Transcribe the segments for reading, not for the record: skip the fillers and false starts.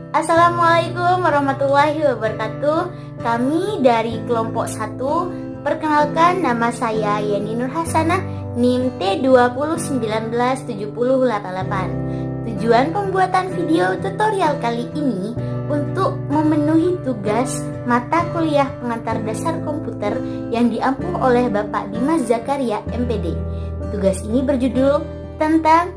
Assalamualaikum warahmatullahi wabarakatuh. Kami dari kelompok 1. Perkenalkan, nama saya Yeni Nur Hasanah, NIM T20197088. Tujuan pembuatan video tutorial kali ini untuk memenuhi tugas mata kuliah pengantar dasar komputer yang diampu oleh Bapak Dimas Zakaria MPD. Tugas ini berjudul tentang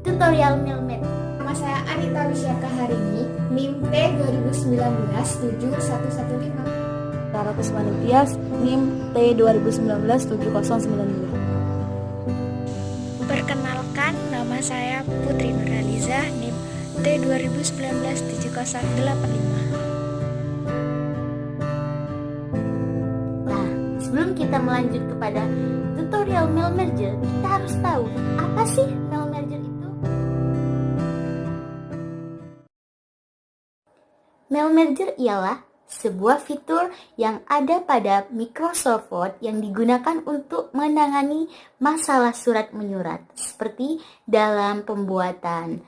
tutorial Melmed. Nama saya Anita Wisyaka Harini, NIM T20197115. Rara Kusmani Tias, NIM T20197092. Perkenalkan, nama saya Putri Nurhaliza, NIM T20197085. Nah, sebelum kita melanjut kepada tutorial mail merger, kita harus tahu apa sih mail merger itu? Mail merger ialah sebuah fitur yang ada pada Microsoft Word yang digunakan untuk menangani masalah surat menyurat, seperti dalam pembuatan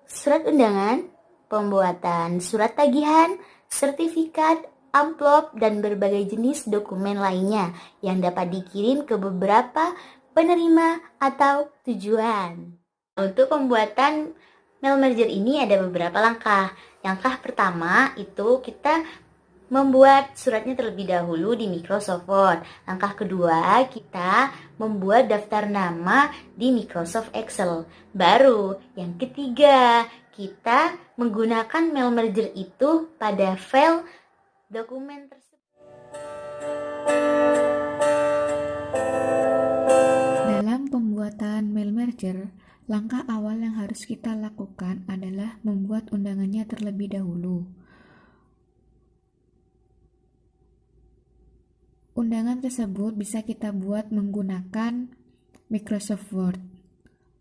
surat undangan, pembuatan surat tagihan, sertifikat, amplop, dan berbagai jenis dokumen lainnya yang dapat dikirim ke beberapa penerima atau tujuan. Untuk pembuatan mail merger ini ada beberapa langkah. Langkah pertama itu kita membuat suratnya terlebih dahulu di Microsoft Word. Langkah kedua, kita membuat daftar nama di Microsoft Excel. Baru yang ketiga, kita menggunakan mail merger itu pada file dokumen tersebut. Dalam pembuatan mail merger, langkah awal yang harus kita lakukan adalah membuat undangannya terlebih dahulu. Undangan tersebut bisa kita buat menggunakan Microsoft Word.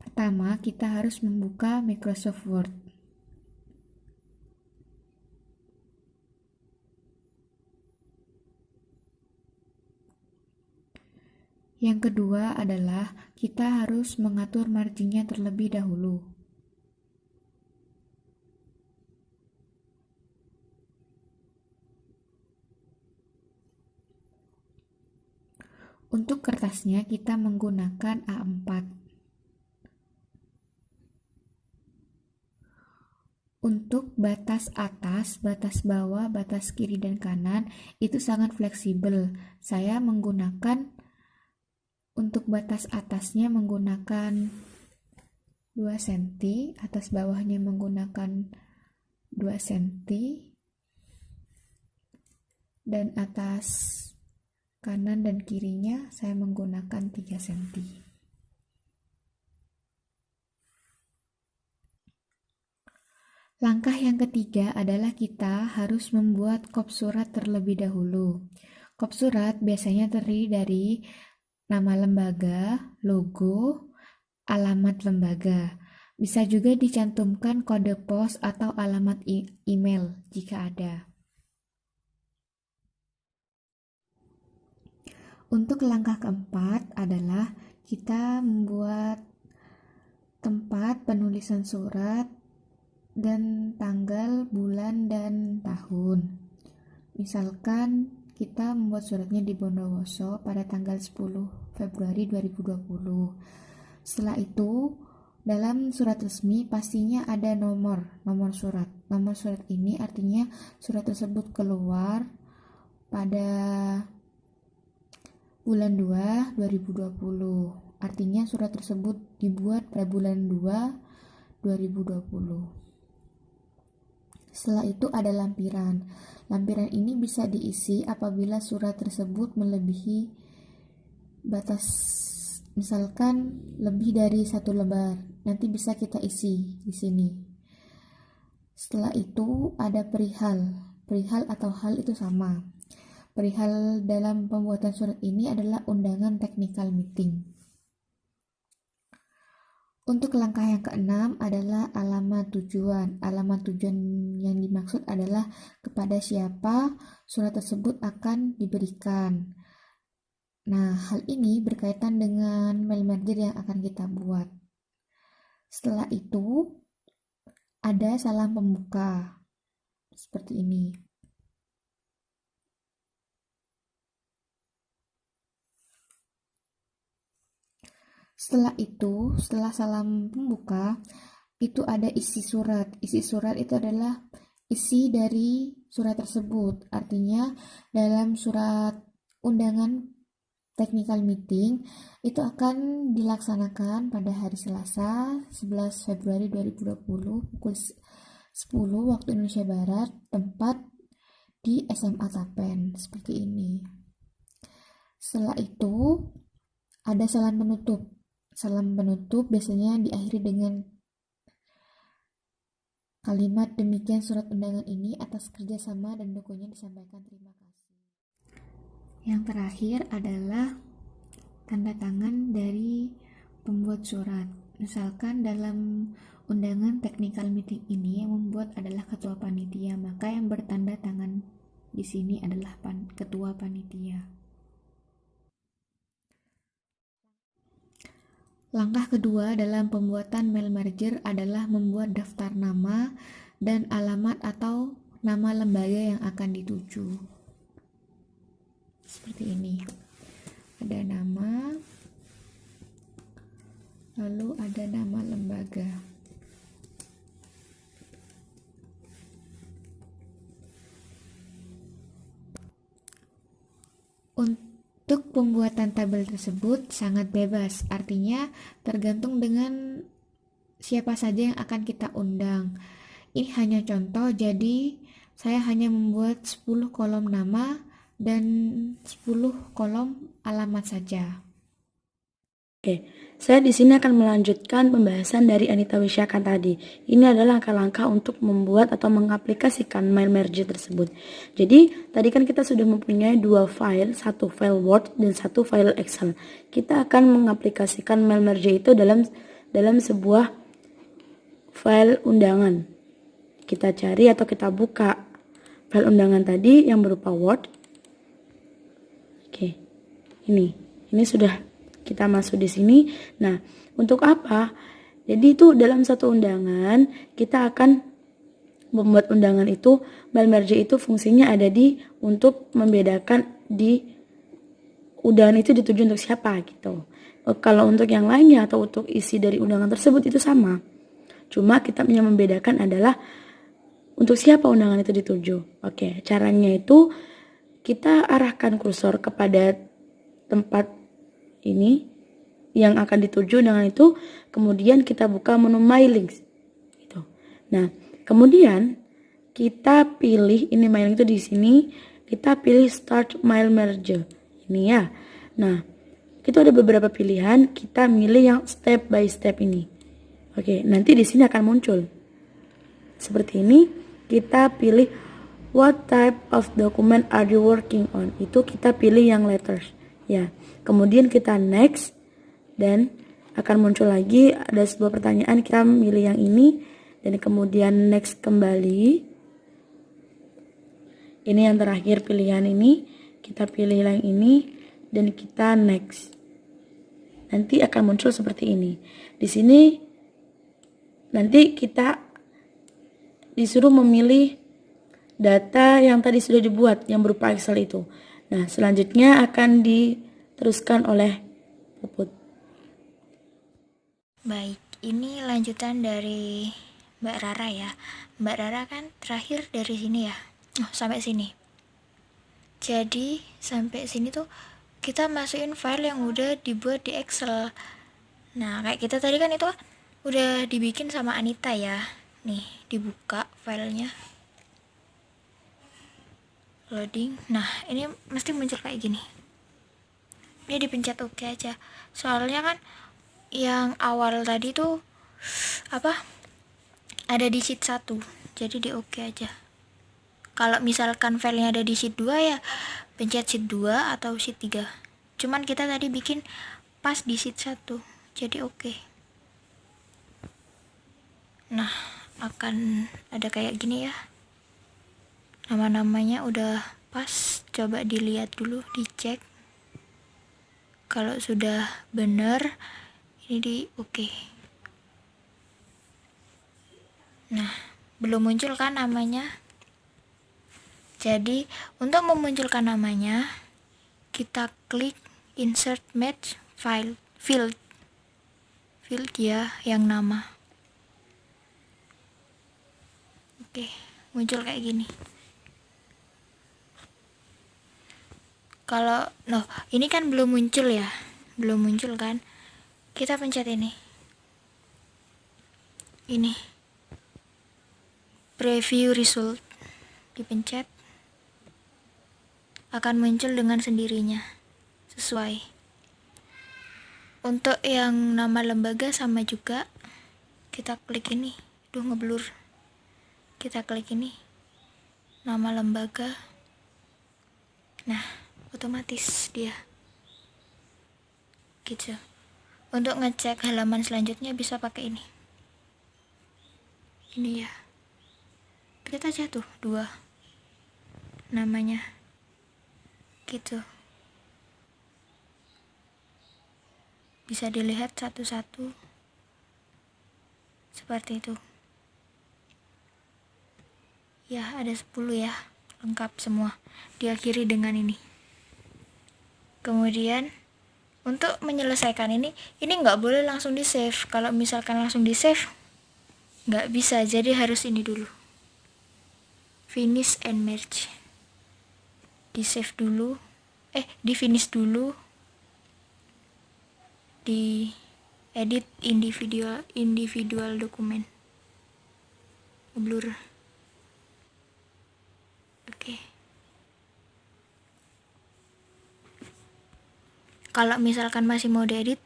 Pertama, kita harus membuka Microsoft Word. Yang kedua adalah kita harus mengatur marginnya terlebih dahulu. Untuk kertasnya kita menggunakan A4. Untuk batas atas, batas bawah, batas kiri dan kanan itu sangat fleksibel. Saya menggunakan untuk batas atasnya menggunakan 2 cm, atas bawahnya menggunakan 2 cm, dan atas kanan dan kirinya saya menggunakan 3 cm. Langkah yang ketiga adalah kita harus membuat kop surat terlebih dahulu. Kop surat biasanya terdiri dari nama lembaga, logo, alamat lembaga. Bisa juga dicantumkan kode pos atau alamat email jika ada. Untuk langkah keempat adalah kita membuat tempat penulisan surat dan tanggal, bulan, dan tahun. Misalkan kita membuat suratnya di Bondowoso pada tanggal 10 Februari 2020. Setelah itu, dalam surat resmi pastinya ada nomor surat. Nomor surat ini artinya surat tersebut keluar pada bulan 2 2020. Artinya surat tersebut dibuat pada bulan 2 2020. Setelah itu ada lampiran. Lampiran ini bisa diisi apabila surat tersebut melebihi batas, misalkan lebih dari 1 lembar. Nanti bisa kita isi di sini. Setelah itu ada perihal. Perihal atau hal itu sama. Perihal dalam pembuatan surat ini adalah undangan technical meeting. Untuk langkah yang keenam adalah alamat tujuan. Alamat tujuan yang dimaksud adalah kepada siapa surat tersebut akan diberikan. Nah, hal ini berkaitan dengan mail merger yang akan kita buat. Setelah itu, ada salam pembuka. seperti ini. Setelah itu, setelah salam pembuka, itu ada isi surat. Isi surat itu adalah isi dari surat tersebut. Artinya, dalam surat undangan technical meeting itu akan dilaksanakan pada hari Selasa 11 Februari 2020 pukul 10 waktu Indonesia Barat, tempat di SMA Tapen, seperti ini. Setelah itu ada salam penutup. Salam penutup biasanya diakhiri dengan kalimat demikian surat undangan ini atas kerjasama dan dukungan disampaikan terima kasih. Yang terakhir adalah tanda tangan dari pembuat surat. Misalkan dalam undangan technical meeting ini yang membuat adalah ketua panitia, maka yang bertanda tangan di sini adalah ketua panitia. Langkah kedua dalam pembuatan mail merger adalah membuat daftar nama dan alamat atau nama lembaga yang akan dituju. Seperti ini. Ada nama, lalu ada nama lembaga. Untuk pembuatan tabel tersebut sangat bebas, artinya tergantung dengan siapa saja yang akan kita undang. Ini hanya contoh, jadi saya hanya membuat 10 kolom nama dan 10 kolom alamat saja. Oke, saya di sini akan melanjutkan pembahasan dari Anita Wisyakan tadi. Ini adalah langkah-langkah untuk membuat atau mengaplikasikan mail merge tersebut. Jadi, tadi kan kita sudah mempunyai 2 file, satu file Word dan satu file Excel. Kita akan mengaplikasikan mail merge itu dalam sebuah file undangan. Kita cari atau kita buka file undangan tadi yang berupa Word. Oke, ini sudah kita masuk di sini. Nah, untuk apa? Jadi itu dalam satu undangan kita akan membuat undangan itu, mail merge itu fungsinya ada untuk membedakan di undangan itu dituju untuk siapa gitu. Kalau untuk yang lainnya atau untuk isi dari undangan tersebut itu sama. Cuma kita yang membedakan adalah untuk siapa undangan itu dituju. Oke, caranya itu kita arahkan kursor kepada tempat ini yang akan dituju dengan itu, kemudian kita buka menu mailings gitu. Nah, kemudian kita pilih ini mailing itu di sini, kita pilih start mail merge ini ya. Nah, itu ada beberapa pilihan, kita milih yang step by step ini. Oke, nanti di sini akan muncul seperti ini. Kita pilih what type of document are you working on, itu kita pilih yang letters ya. Kemudian kita next, dan akan muncul lagi ada sebuah pertanyaan, kita milih yang ini dan kemudian next kembali. Ini yang terakhir pilihan ini, kita pilih yang ini dan kita next. Nanti akan muncul seperti ini. Di sini nanti kita disuruh memilih data yang tadi sudah dibuat yang berupa Excel itu. Nah, selanjutnya akan diteruskan oleh Puput. Baik, ini lanjutan dari Mbak Rara ya. Mbak Rara kan terakhir dari sini ya. Oh, sampai sini. Jadi, sampai sini tuh kita masukin file yang udah dibuat di Excel. Nah, kayak kita tadi kan itu udah dibikin sama Anita ya. Nih, dibuka filenya. Loading. Nah, ini mesti muncul kayak gini. Ini dipencet oke aja. Soalnya kan yang awal tadi tuh ada di sheet 1. Jadi di oke aja. Kalau misalkan filenya ada di sheet 2 ya pencet sheet 2 atau sheet 3. Cuman kita tadi bikin pas di sheet 1. Jadi oke. Nah, akan ada kayak gini ya. Nama-namanya udah pas, coba dilihat dulu, dicek. Kalau sudah benar, ini di oke. Nah, belum muncul kan namanya? Jadi untuk memunculkan namanya, kita klik insert match file field ya yang nama. Oke, muncul kayak gini. Kalau ini kan belum muncul ya, belum muncul kan, kita pencet ini preview result, dipencet, akan muncul dengan sendirinya sesuai. Untuk yang nama lembaga sama juga, kita klik ini, ngeblur, kita klik ini nama lembaga, nah otomatis dia gitu. Untuk ngecek halaman selanjutnya bisa pakai ini ya, kita aja tuh 2 namanya gitu, bisa dilihat satu-satu seperti itu ya. Ada 10 ya, lengkap semua, diakhiri dengan ini. Kemudian untuk menyelesaikan ini nggak boleh langsung di save. Kalau misalkan langsung di save nggak bisa, jadi harus ini dulu, finish and merge, di save dulu, di finish dulu, di edit individual dokumen, blur. Oke. Kalau misalkan masih mau diedit,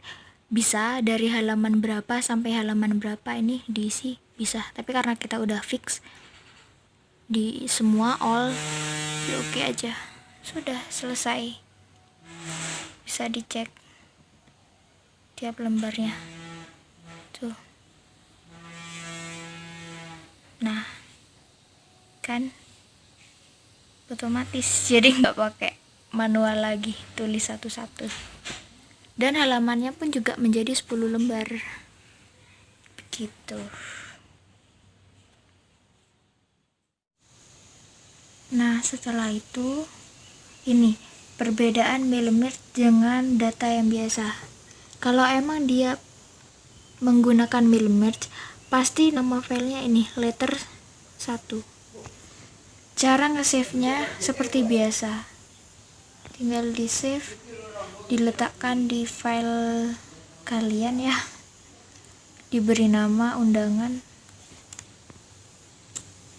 bisa dari halaman berapa sampai halaman berapa ini diisi, bisa. Tapi karena kita udah fix di semua all, ya oke aja. Sudah selesai. Bisa dicek tiap lembarnya. Tuh. Nah, kan otomatis, jadi nggak pakai manual lagi, tulis satu-satu. Dan halamannya pun juga menjadi 10 lembar. Begitu. Nah, setelah itu ini perbedaan milimeter dengan data yang biasa. Kalau emang dia menggunakan milimeter, pasti nama filenya ini letter 1. Cara nge-save-nya seperti biasa. Tinggal di save, diletakkan di file kalian ya, diberi nama undangan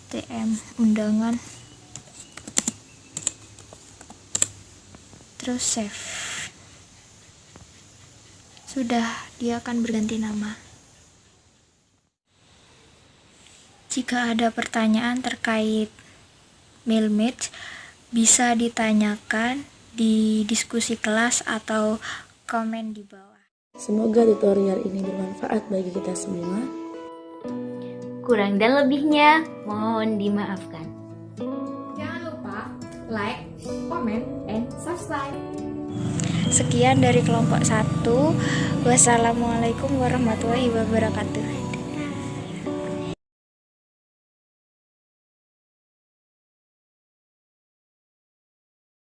tm undangan, terus save. Sudah, dia akan berganti nama. Jika ada pertanyaan terkait Mailmatch, bisa ditanyakan di diskusi kelas atau komen di bawah. Semoga tutorial ini bermanfaat bagi kita semua. Kurang dan lebihnya mohon dimaafkan. Jangan lupa like, comment, and subscribe. Sekian dari kelompok 1. Wassalamualaikum warahmatullahi wabarakatuh.